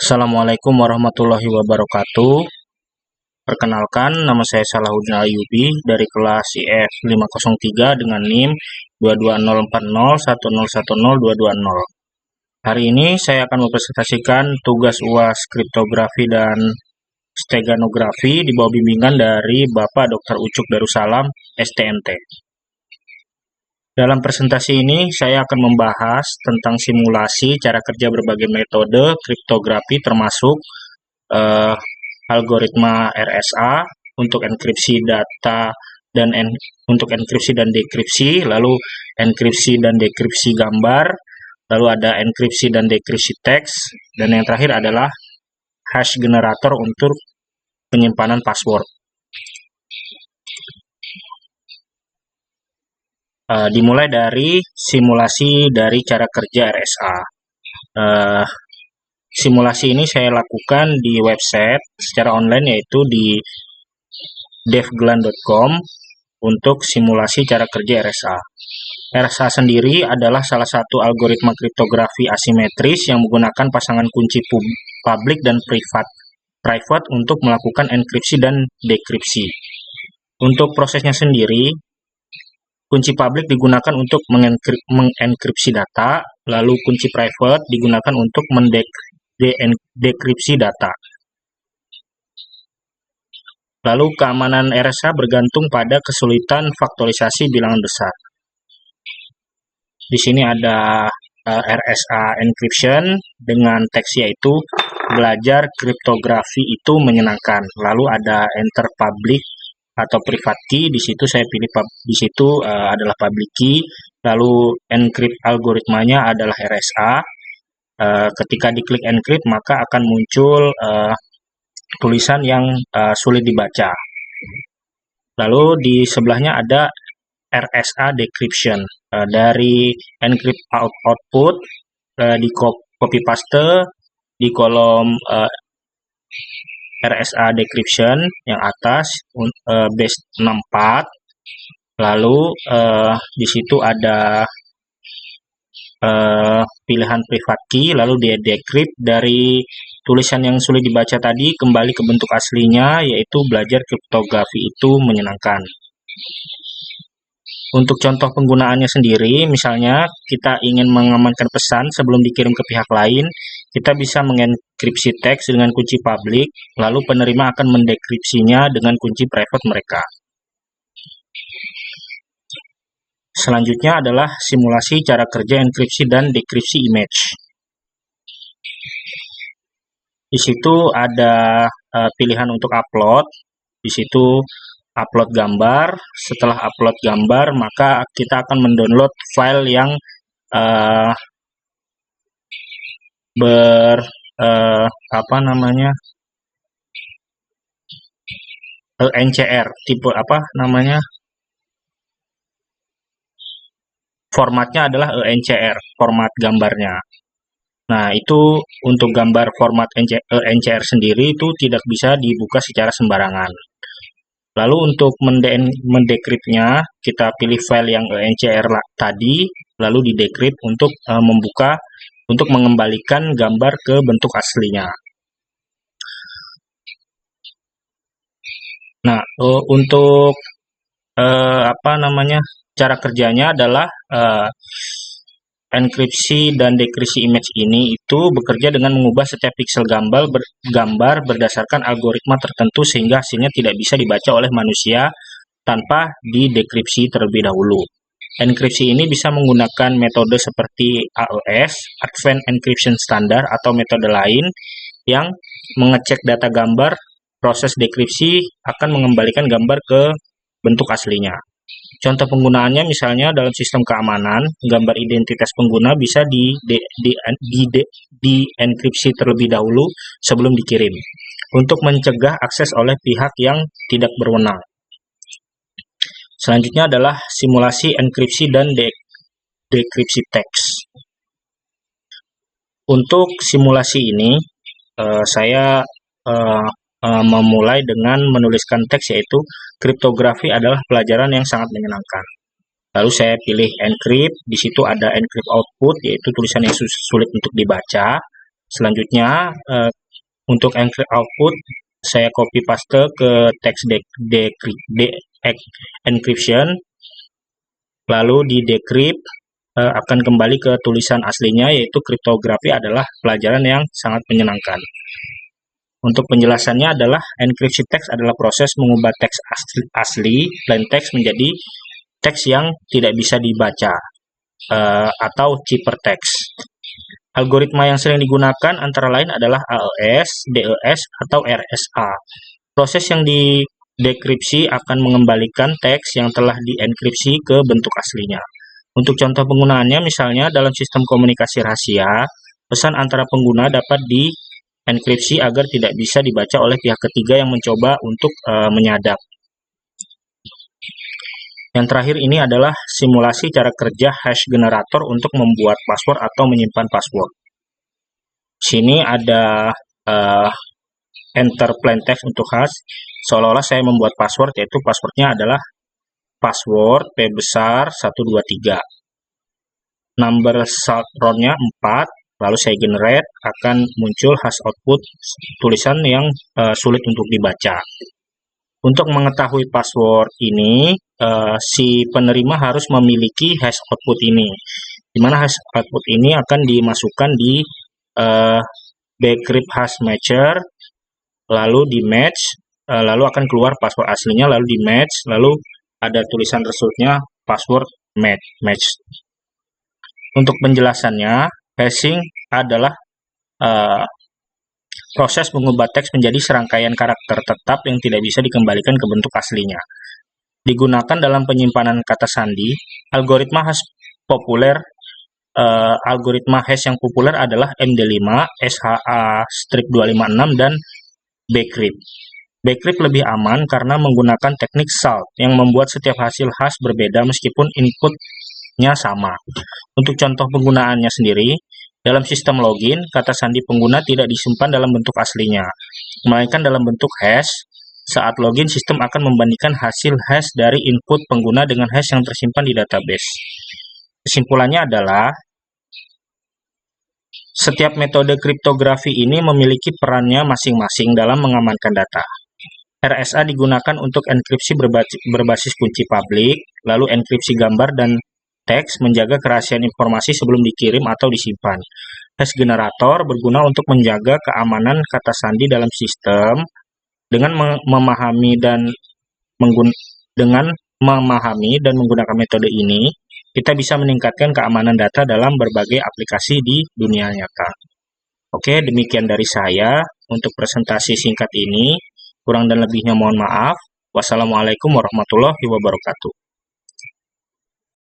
Assalamualaikum warahmatullahi wabarakatuh. Perkenalkan, nama saya Salahuddin Ayyubi dari kelas IF 503 dengan NIM 2204010102220. Hari ini saya akan mempresentasikan tugas UAS kriptografi dan steganografi di bawah bimbingan dari Bapak Dr. Ucuk Darussalam, STMT. Dalam presentasi ini, saya akan membahas tentang simulasi cara kerja berbagai metode kriptografi termasuk algoritma RSA untuk enkripsi data dan untuk enkripsi dan dekripsi, lalu enkripsi dan dekripsi gambar, lalu ada enkripsi dan dekripsi teks, dan yang terakhir adalah hash generator untuk penyimpanan password. Dimulai dari simulasi dari cara kerja RSA. Simulasi ini saya lakukan di website secara online, yaitu di devglan.com untuk simulasi cara kerja RSA. RSA sendiri adalah salah satu algoritma kriptografi asimetris yang menggunakan pasangan kunci publik dan private untuk melakukan enkripsi dan dekripsi. Untuk prosesnya sendiri, kunci publik digunakan untuk mengenkripsi data, lalu kunci private digunakan untuk mendekripsi data. Lalu keamanan RSA bergantung pada kesulitan faktorisasi bilangan besar. Di sini ada RSA encryption dengan teks yaitu belajar kriptografi itu menyenangkan. Lalu ada enter public atau private key, di situ saya pilih adalah public key, lalu encrypt algoritmanya adalah RSA. Ketika diklik encrypt maka akan muncul tulisan yang sulit dibaca. Lalu di sebelahnya ada RSA decryption. Dari encrypt output di copy paste di kolom RSA decryption yang atas base 64, lalu di situ ada pilihan private key, lalu dia decrypt dari tulisan yang sulit dibaca tadi kembali ke bentuk aslinya, yaitu belajar kriptografi itu menyenangkan. Untuk contoh penggunaannya sendiri, misalnya kita ingin mengamankan pesan sebelum dikirim ke pihak lain, kita bisa mengenkripsi teks dengan kunci publik, lalu penerima akan mendekripsinya dengan kunci private mereka. Selanjutnya adalah simulasi cara kerja enkripsi dan dekripsi image. Di situ ada pilihan untuk upload. Di situ upload gambar. Setelah upload gambar, maka kita akan mendownload file yang ENCR, tipe formatnya adalah ENCR, format gambarnya. Nah, itu untuk gambar format ENCR sendiri itu tidak bisa dibuka secara sembarangan. Lalu untuk mendekriptnya, kita pilih file yang ENCR tadi, lalu didekript untuk untuk mengembalikan gambar ke bentuk aslinya. Nah, untuk cara kerjanya adalah enkripsi dan dekripsi image ini itu bekerja dengan mengubah setiap piksel gambar berdasarkan algoritma tertentu sehingga hasilnya tidak bisa dibaca oleh manusia tanpa didekripsi terlebih dahulu. Enkripsi ini bisa menggunakan metode seperti AES, Advanced Encryption Standard, atau metode lain yang mengecek data gambar. Proses dekripsi akan mengembalikan gambar ke bentuk aslinya. Contoh penggunaannya misalnya dalam sistem keamanan, gambar identitas pengguna bisa dienkripsi terlebih dahulu sebelum dikirim untuk mencegah akses oleh pihak yang tidak berwenang. Selanjutnya adalah simulasi enkripsi dan dekripsi teks. Untuk simulasi ini, saya memulai dengan menuliskan teks, yaitu kriptografi adalah pelajaran yang sangat menyenangkan. Lalu saya pilih encrypt, di situ ada encrypt output, yaitu tulisan yang sulit untuk dibaca. Selanjutnya Untuk encrypt output, saya copy paste ke teks encryption, lalu di decrypt akan kembali ke tulisan aslinya, yaitu kriptografi adalah pelajaran yang sangat menyenangkan. Untuk penjelasannya adalah enkripsi teks adalah proses mengubah teks asli plain text menjadi teks yang tidak bisa dibaca atau ciphertext. Algoritma yang sering digunakan antara lain adalah AES, DES, atau RSA. Proses yang didekripsi akan mengembalikan teks yang telah dienkripsi ke bentuk aslinya. Untuk contoh penggunaannya, misalnya dalam sistem komunikasi rahasia, pesan antara pengguna dapat dienkripsi agar tidak bisa dibaca oleh pihak ketiga yang mencoba untuk menyadap. Yang terakhir ini adalah simulasi cara kerja hash generator untuk membuat password atau menyimpan password. Sini ada enter plain text untuk hash, seolah-olah saya membuat password, yaitu passwordnya adalah password P besar 123. Number salt round-nya 4, lalu saya generate, akan muncul hash output tulisan yang sulit untuk dibaca. Untuk mengetahui password ini, si penerima harus memiliki hash output ini, di mana hash output ini akan dimasukkan di decrypt hash matcher, lalu di match, lalu akan keluar password aslinya, lalu di match, lalu ada tulisan resultnya password match. Untuk penjelasannya, hashing adalah proses mengubah teks menjadi serangkaian karakter tetap yang tidak bisa dikembalikan ke bentuk aslinya. Digunakan dalam penyimpanan kata sandi. Algoritma hash yang populer adalah MD5, SHA-256, dan Bcrypt. Bcrypt lebih aman karena menggunakan teknik salt yang membuat setiap hasil hash berbeda meskipun inputnya sama. Untuk contoh penggunaannya sendiri, dalam sistem login, kata sandi pengguna tidak disimpan dalam bentuk aslinya, melainkan dalam bentuk hash. Saat login, sistem akan membandingkan hasil hash dari input pengguna dengan hash yang tersimpan di database. Kesimpulannya adalah, setiap metode kriptografi ini memiliki perannya masing-masing dalam mengamankan data. RSA digunakan untuk enkripsi berbasis kunci publik, lalu enkripsi gambar dan teks menjaga kerahasiaan informasi sebelum dikirim atau disimpan. Hash generator berguna untuk menjaga keamanan kata sandi dalam sistem. Dengan memahami dan menggunakan metode ini, kita bisa meningkatkan keamanan data dalam berbagai aplikasi di dunia nyata. Oke, demikian dari saya untuk presentasi singkat ini. Kurang dan lebihnya mohon maaf. Wassalamualaikum warahmatullahi wabarakatuh.